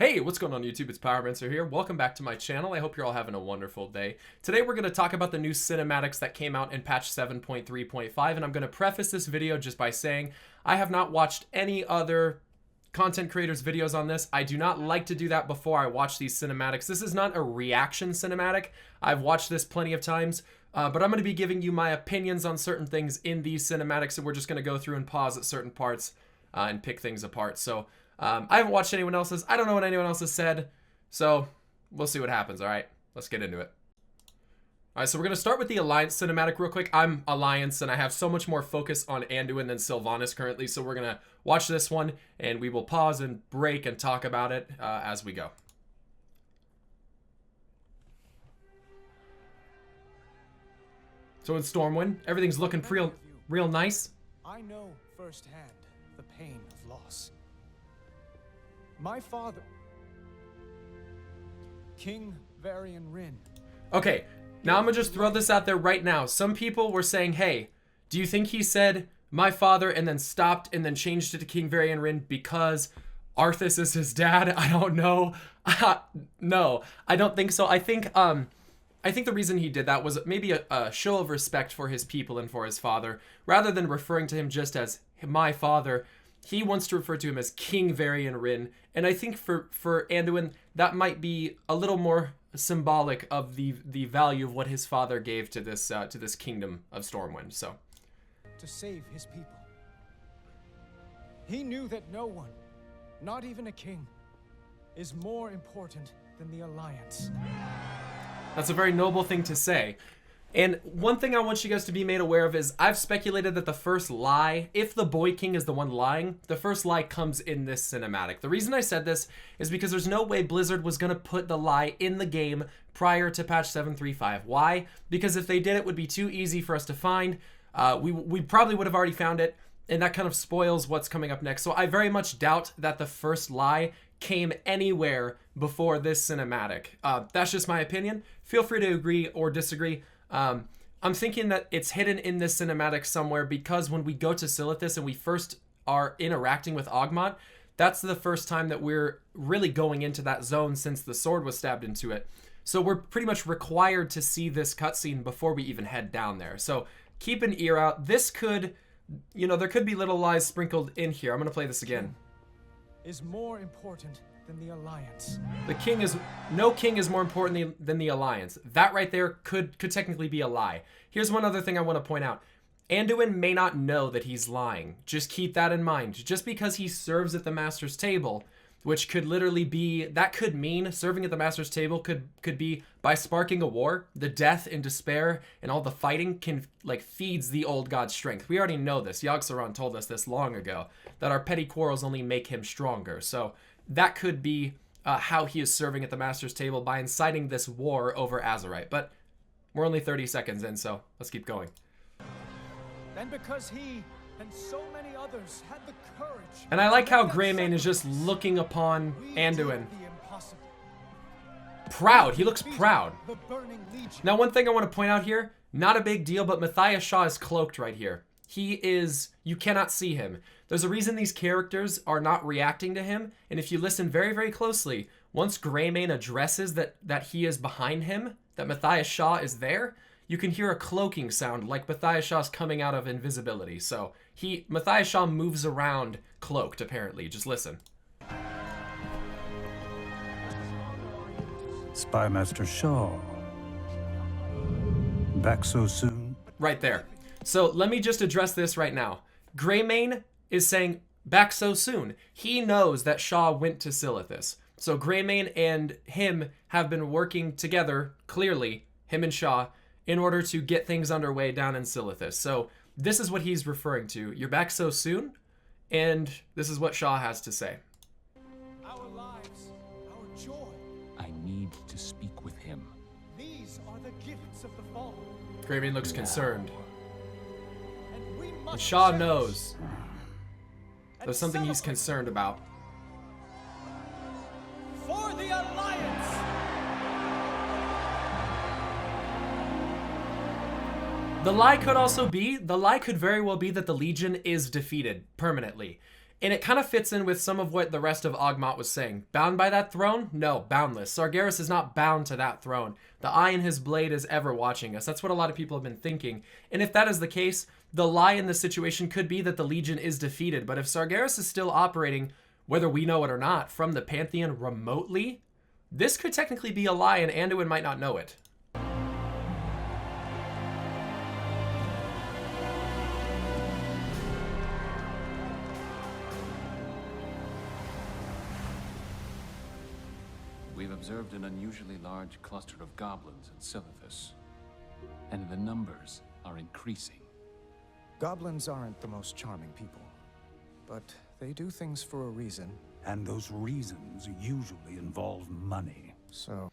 Hey, what's going on YouTube? It's Pyromancer here. Welcome back to my channel. I hope you're all having a wonderful day. Today we're going to talk about the new cinematics that came out in patch 7.3.5, and I'm going to preface this video just by saying I have not watched any other content creators' videos on this. I do not like to do that before I watch these cinematics. This is not a reaction cinematic. I've watched this plenty of times, but I'm going to be giving you my opinions on certain things in these cinematics, and we're just going to go through and pause at certain parts and pick things apart. So I haven't watched anyone else's. I don't know what anyone else has said. So we'll see what happens. All right, let's get into it. All right, so we're going to start with the Alliance cinematic real quick. I'm Alliance, and I have so much more focus on Anduin than Sylvanas currently. So we're going to watch this one, and we will pause and break and talk about it as we go. So in Stormwind, everything's looking real nice. I know firsthand the pain of loss. My father, King Varian Rin. Okay, now I'm gonna just throw this out there right now. Some people were saying, hey, do you think he said my father and then stopped and then changed it to King Varian Rin because Arthas is his dad? I don't know. No, I don't think so. I think the reason he did that was maybe a show of respect for his people and for his father. Rather than referring to him just as my father, he wants to refer to him as King Varian Rin. And I think for Anduin, that might be a little more symbolic of the value of what his father gave to this kingdom of Stormwind. So, to save his people. He knew that no one, not even a king, is more important than the Alliance. That's a very noble thing to say. And one thing I want you guys to be made aware of is I've speculated that the first lie, if the Boy King is the one lying, the first lie comes in this cinematic. The reason I said this is because there's no way Blizzard was going to put the lie in the game prior to patch 7.3.5. Why? Because if they did, it would be too easy for us to find. We probably would have already found it, and that kind of spoils what's coming up next. So I very much doubt that the first lie came anywhere before this cinematic. That's just my opinion. Feel free to agree or disagree. I'm thinking that it's hidden in this cinematic somewhere because when we go to Silithus and we first are interacting with Ogmont, that's the first time that we're really going into that zone since the sword was stabbed into it. So we're pretty much required to see this cutscene before we even head down there. So keep an ear out. This could, there could be little lies sprinkled in here. I'm going to play this again. Is more important than the Alliance. No king is more important than the Alliance. That right there could technically be a lie. Here's one other thing I want to point out. Anduin may not know that he's lying. Just keep that in mind. Just because he serves at the Master's table, which could literally be, that could mean serving at the Master's table could be by sparking a war. The death and despair and all the fighting feeds the old god's strength. We already know this. Yogg-Saron told us this long ago, that our petty quarrels only make him stronger. So that could be how he is serving at the Master's table by inciting this war over Azerite. But we're only 30 seconds in, so let's keep going. And because he and so many others had the courage. And I like how Greymane is just looking upon Anduin. Proud. He looks proud. Now, one thing I want to point out here, not a big deal, but Matthias Shaw is cloaked right here. You cannot see him. There's a reason these characters are not reacting to him, and if you listen very, very closely, once Greymane addresses that he is behind him, that Matthias Shaw is there, you can hear a cloaking sound like Matthias Shaw's coming out of invisibility. So Matthias Shaw moves around cloaked, apparently. Just listen. Spymaster Shaw. Back so soon? Right there. So let me just address this right now. Greymane is saying, back so soon. He knows that Shaw went to Silithus. So Greymane and him have been working together, clearly, him and Shaw, in order to get things underway down in Silithus. So this is what he's referring to. You're back so soon? And this is what Shaw has to say. Our lives, our joy. I need to speak with him. These are the gifts of the fallen. Greymane looks concerned. And we And must Shaw cherish knows and there's something he's celebrate concerned about. for the Alliance. The lie could very well be that the Legion is defeated permanently. And it kind of fits in with some of what the rest of Ogmont was saying. Bound by that throne? No, boundless. Sargeras is not bound to that throne. The eye in his blade is ever watching us. That's what a lot of people have been thinking. And if that is the case, the lie in this situation could be that the Legion is defeated. But if Sargeras is still operating, whether we know it or not, from the Pantheon remotely, this could technically be a lie and Anduin might not know it. We've observed an unusually large cluster of goblins in Silithus, and the numbers are increasing. Goblins aren't the most charming people, but they do things for a reason. And those reasons usually involve money. So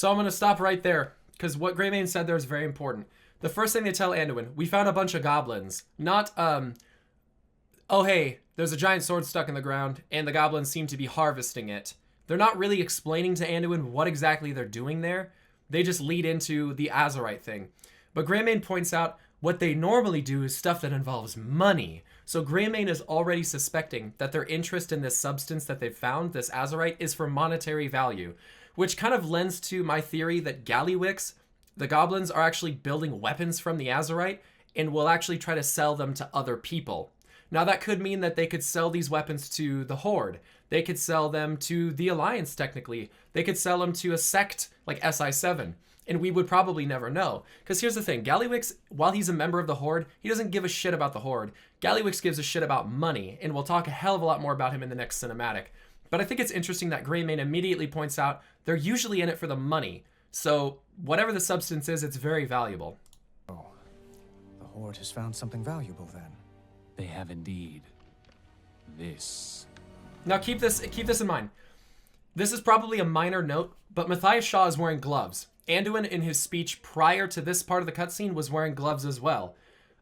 I'm going to stop right there, because what Greymane said there is very important. The first thing they tell Anduin, we found a bunch of goblins. Not, oh hey, there's a giant sword stuck in the ground, and the goblins seem to be harvesting it. They're not really explaining to Anduin what exactly they're doing there. They just lead into the Azerite thing. But Greymane points out what they normally do is stuff that involves money. So Greymane is already suspecting that their interest in this substance that they've found, this Azerite, is for monetary value, which kind of lends to my theory that Gallywix, the goblins, are actually building weapons from the Azerite and will actually try to sell them to other people. Now that could mean that they could sell these weapons to the Horde. They could sell them to the Alliance, technically. They could sell them to a sect like SI7. And we would probably never know. Because here's the thing. Gallywix, while he's a member of the Horde, he doesn't give a shit about the Horde. Gallywix gives a shit about money. And we'll talk a hell of a lot more about him in the next cinematic. But I think it's interesting that Greymane immediately points out they're usually in it for the money. So whatever the substance is, it's very valuable. oh, the Horde has found something valuable then. They have indeed. This. Now keep this in mind. This is probably a minor note, but Matthias Shaw is wearing gloves. Anduin, in his speech prior to this part of the cutscene, was wearing gloves as well.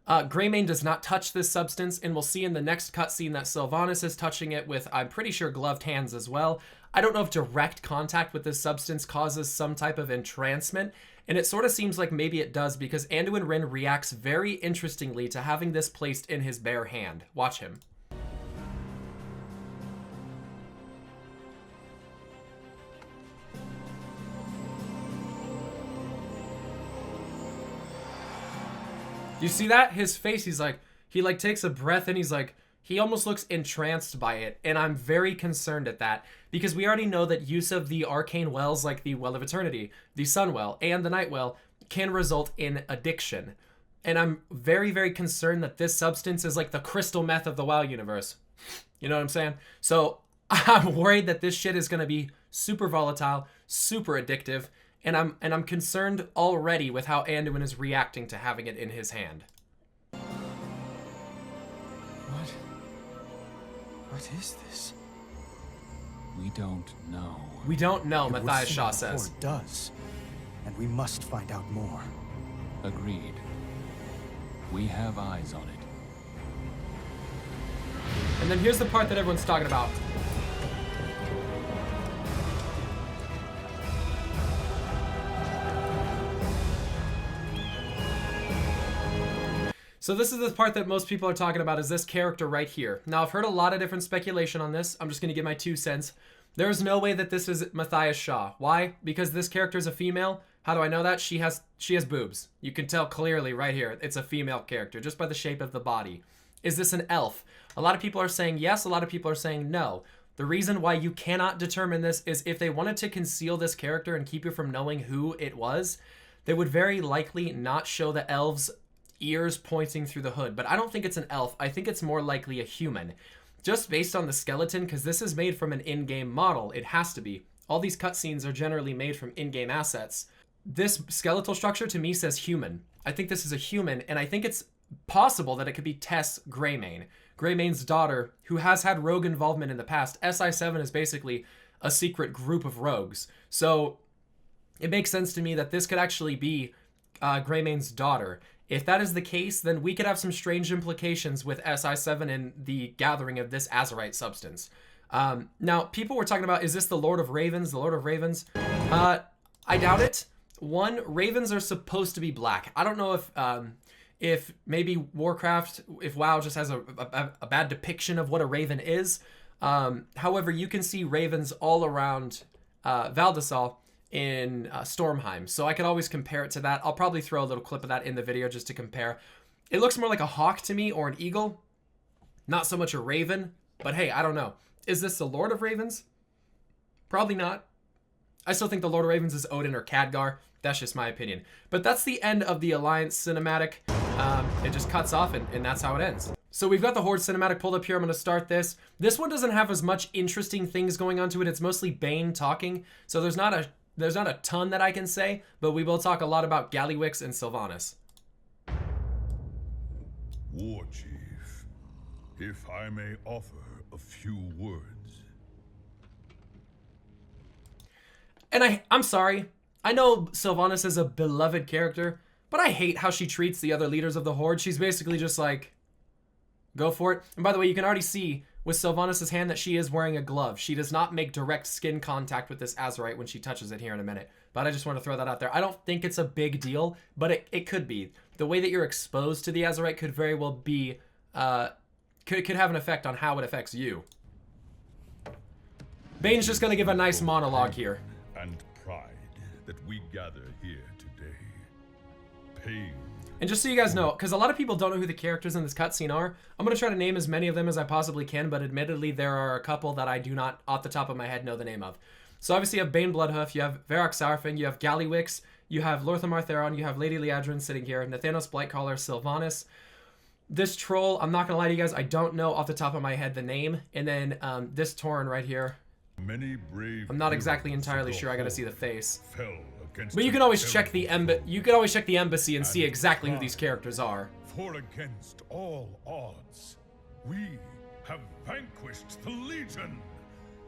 Greymane does not touch this substance, and we'll see in the next cutscene that Sylvanas is touching it with, I'm pretty sure, gloved hands as well. I don't know if direct contact with this substance causes some type of entrancement, and it sort of seems like maybe it does because Anduin Wrynn reacts very interestingly to having this placed in his bare hand. Watch him. You see that? His face, he takes a breath and he almost looks entranced by it. And I'm very concerned at that because we already know that use of the arcane wells like the Well of Eternity, the Sun Well, and the Night Well can result in addiction. And I'm very, very concerned that this substance is like the crystal meth of the WoW universe. You know what I'm saying? So I'm worried that this shit is going to be super volatile, super addictive. And I'm concerned already with how Anduin is reacting to having it in his hand. What is this? We don't know. We don't know, It would Matthias seem Shaw the says. Horde does, and we must find out more. Agreed. We have eyes on it. And then here's the part that everyone's talking about. So this is the part that most people are talking about, is this character right here. Now, I've heard a lot of different speculation on this. I'm just going to give my 2 cents. There's no way that this is Matthias Shaw. Why? Because this character is a female. How do I know that? She has boobs. You can tell clearly right here. It's a female character just by the shape of the body. Is this an elf? A lot of people are saying yes. A lot of people are saying no. The reason why you cannot determine this is if they wanted to conceal this character and keep you from knowing who it was, they would very likely not show the elves' ears pointing through the hood. But I don't think it's an elf. I think it's more likely a human. Just based on the skeleton, because this is made from an in-game model. It has to be. All these cutscenes are generally made from in-game assets. This skeletal structure to me says human. I think this is a human, and I think it's possible that it could be Tess Greymane. Greymane's daughter, who has had rogue involvement in the past. SI7 is basically a secret group of rogues. So it makes sense to me that this could actually be Greymane's daughter. If that is the case, then we could have some strange implications with SI7 and the gathering of this Azerite substance. Now, people were talking about, is this the Lord of Ravens? The Lord of Ravens? I doubt it. One, ravens are supposed to be black. I don't know if maybe Warcraft, if WoW just has a bad depiction of what a raven is. However, you can see ravens all around Valdesal in Stormheim. So I could always compare it to that. I'll probably throw a little clip of that in the video just to compare. It looks more like a hawk to me, or an eagle. Not so much a raven. But hey, I don't know. Is this the Lord of Ravens? Probably not. I still think the Lord of Ravens is Odin or Khadgar. That's just my opinion. But that's the end of the Alliance cinematic. It just cuts off, and that's how it ends. So we've got the Horde cinematic pulled up here. I'm going to start this. This one doesn't have as much interesting things going on to it. It's mostly Bane talking. So there's not a ton that I can say, but we will talk a lot about Gallywix and Sylvanas. War Chief, if I may offer a few words. And I'm sorry. I know Sylvanas is a beloved character, but I hate how she treats the other leaders of the Horde. She's basically just like, go for it. And by the way, you can already see with Sylvanas' hand that she is wearing a glove. She does not make direct skin contact with this Azerite when she touches it here in a minute. But I just want to throw that out there. I don't think it's a big deal, but it could be. The way that you're exposed to the Azerite could very well be, could have an effect on how it affects you. Bane's just going to give a nice monologue here. And pride that we gather here today. Pain. And just so you guys know, because a lot of people don't know who the characters in this cutscene are, I'm going to try to name as many of them as I possibly can, but admittedly there are a couple that I do not, off the top of my head, know the name of. So obviously you have Bane Bloodhoof, you have Varrock Saurfang, you have Gallywix, you have Lorthamar Theron, you have Lady Liadrin sitting here, Nathanos Blightcaller, Sylvanas. This troll, I'm not going to lie to you guys, I don't know off the top of my head the name. And then this Tauren right here. Many brave I'm not exactly entirely sure, I got to see the face. But you You can always check the embassy and see exactly who these characters are. For against all odds, we have vanquished the Legion.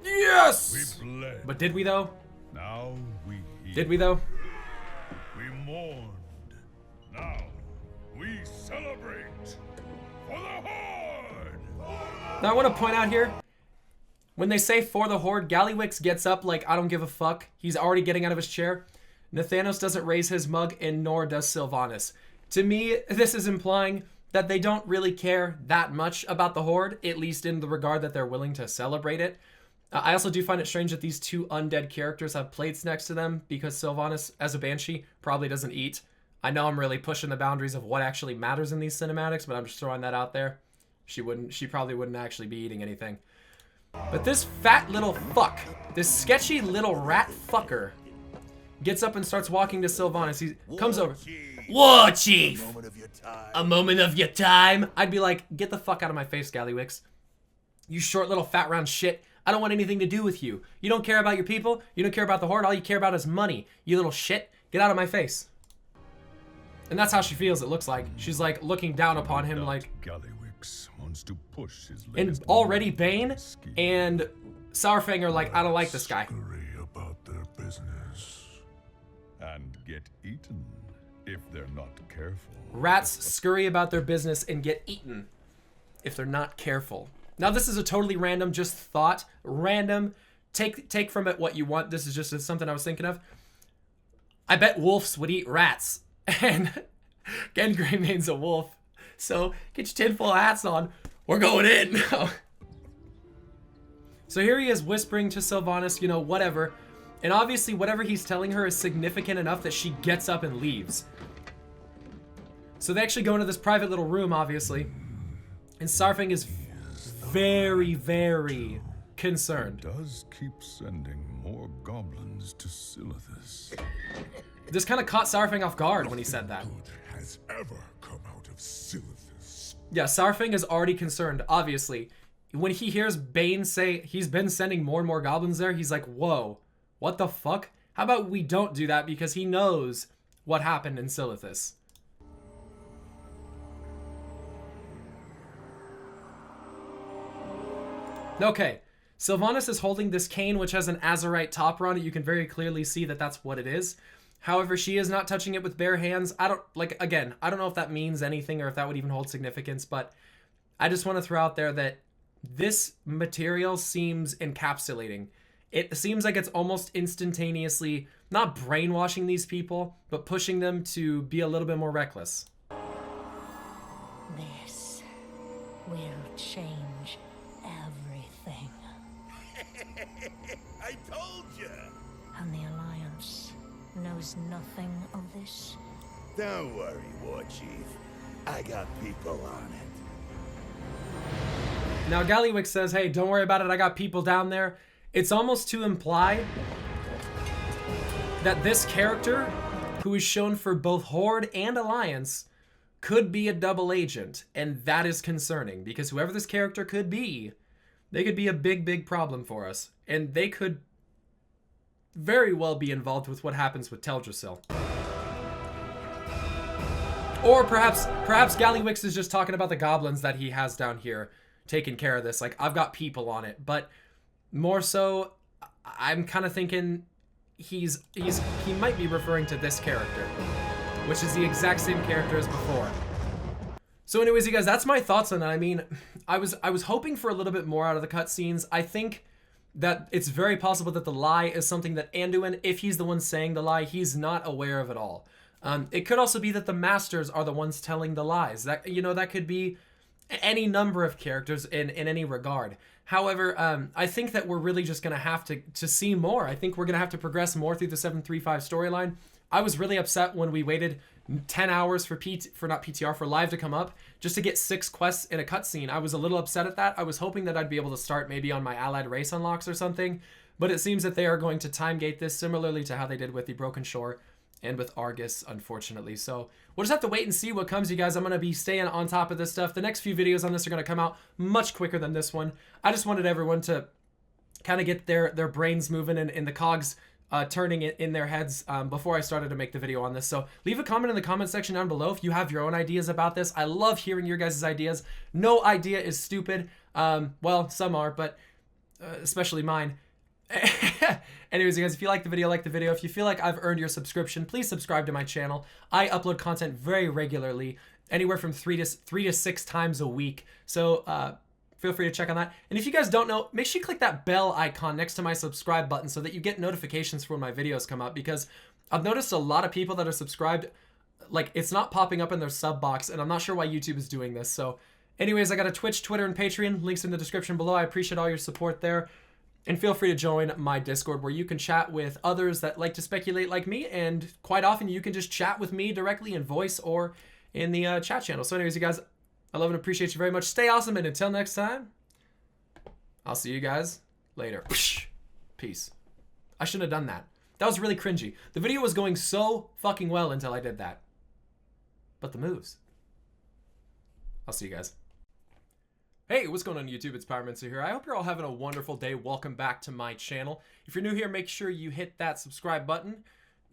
Yes! We bled. But did we though? Now we heal. Did we though? We mourned. Now we celebrate for the Horde. Now I want to point out here, when they say for the Horde, Gallywix gets up like I don't give a fuck. He's already getting out of his chair. Nathanos doesn't raise his mug, and nor does Sylvanas. To me, this is implying that they don't really care that much about the Horde, at least in the regard that they're willing to celebrate it. I also do find it strange that these two undead characters have plates next to them, because Sylvanas, as a Banshee, probably doesn't eat. I know I'm really pushing the boundaries of what actually matters in these cinematics, but I'm just throwing that out there. She probably wouldn't actually be eating anything. But this fat little fuck, this sketchy little rat fucker, gets up and starts walking to Sylvanas. He comes over. War Chief! A moment of your time? I'd be like, get the fuck out of my face, Gallywix. You short little fat round shit. I don't want anything to do with you. You don't care about your people. You don't care about the Horde. All you care about is money. You little shit. Get out of my face. And that's how she feels, it looks like. She's like looking down upon him like... Gallywix wants to push his And already Bane and Saurfang are like, I don't like this guy. Scurry about their business. And get eaten if they're not careful. Rats scurry about their business and get eaten if they're not careful. Now this is a totally random just thought. Random. Take from it what you want. This is just something I was thinking of. I bet wolves would eat rats. And Gen Greymane's a wolf. So get your tinfoil hats on. We're going in. So here he is whispering to Sylvanas, you know, whatever. And obviously whatever he's telling her is significant enough that she gets up and leaves. So they actually go into this private little room, obviously. And Saurfang is very, very concerned. Does keep sending more goblins to Silithus. This kind of caught Saurfang off guard when he said that. Good has ever come out of Silithus. Yeah, Saurfang is already concerned, obviously. When he hears Bane say he's been sending more and more goblins there, he's like, whoa, what the fuck? How about we don't do that, because he knows what happened in Silithus. Okay, Sylvanas is holding this cane which has an Azerite topper on it. You can very clearly see that that's what it is. However, she is not touching it with bare hands. I don't know if that means anything or if that would even hold significance, but I just want to throw out there that this material seems encapsulating. It seems like it's almost instantaneously not brainwashing these people, but pushing them to be a little bit more reckless. will change everything. I told you! And the Alliance knows nothing of this? Don't worry, War Chief. I got people on it. Now, Galliwick says, hey, don't worry about it, I got people down there. It's almost to imply that this character, who is shown for both Horde and Alliance, could be a double agent. And that is concerning, because whoever this character could be, they could be a big, big problem for us. And they could very well be involved with what happens with Teldrassil. Or perhaps Galliwix is just talking about the goblins that he has down here, taking care of this. Like, I've got people on it. But more so, I'm kind of thinking he might be referring to this character, which is the exact same character as before. So anyways, you guys, that's my thoughts on that. I mean, I was hoping for a little bit more out of the cutscenes. I think that it's very possible that the lie is something that Anduin, if he's the one saying the lie, he's not aware of at all. It could also be that the masters are the ones telling the lies. That, you know, that could be any number of characters in any regard. However, I think that we're really just going to have to see more. I think we're going to have to progress more through the 735 storyline. I was really upset when we waited 10 hours for live to come up just to get 6 quests in a cutscene. I was a little upset at that. I was hoping that I'd be able to start maybe on my allied race unlocks or something, but it seems that they are going to time gate this similarly to how they did with the Broken Shore and with Argus, unfortunately. So we'll just have to wait and see what comes, you guys. I'm going to be staying on top of this stuff. The next few videos on this are going to come out much quicker than this one. I just wanted everyone to kind of get their brains moving and the cogs turning it in their heads before I started to make the video on this. So leave a comment in the comment section down below if you have your own ideas about this. I love hearing your guys' ideas. No idea is stupid. Well, some are, but especially mine. Anyways, you guys, if you like the video, If you feel like I've earned your subscription, please subscribe to my channel. I upload content very regularly, anywhere from 3 to 6 times a week. So feel free to check on that. And if you guys don't know, make sure you click that bell icon next to my subscribe button so that you get notifications for when my videos come up, because I've noticed a lot of people that are subscribed, like, it's not popping up in their sub box, and I'm not sure why YouTube is doing this. So anyways, I got a Twitch, Twitter, and Patreon. Links in the description below. I appreciate all your support there. And feel free to join my Discord, where you can chat with others that like to speculate like me, and quite often you can just chat with me directly in voice or in the chat channel. So anyways, you guys, I love and appreciate you very much. Stay awesome, and until next time, I'll see you guys later. Peace. I shouldn't have done that. That was really cringy. The video was going so fucking well until I did that. But the moves. I'll see you guys. Hey, what's going on YouTube? It's Pyromancer here. I hope you're all having a wonderful day. Welcome back to my channel. If you're new here, make sure you hit that subscribe button.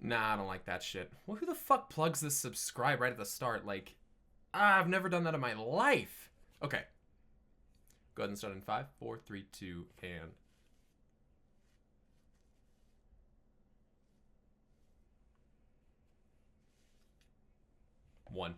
Nah, I don't like that shit. Well, who the fuck plugs this subscribe right at the start? Like, I've never done that in my life. Okay. Go ahead and start in 5, 4, 3, 2, and... 1.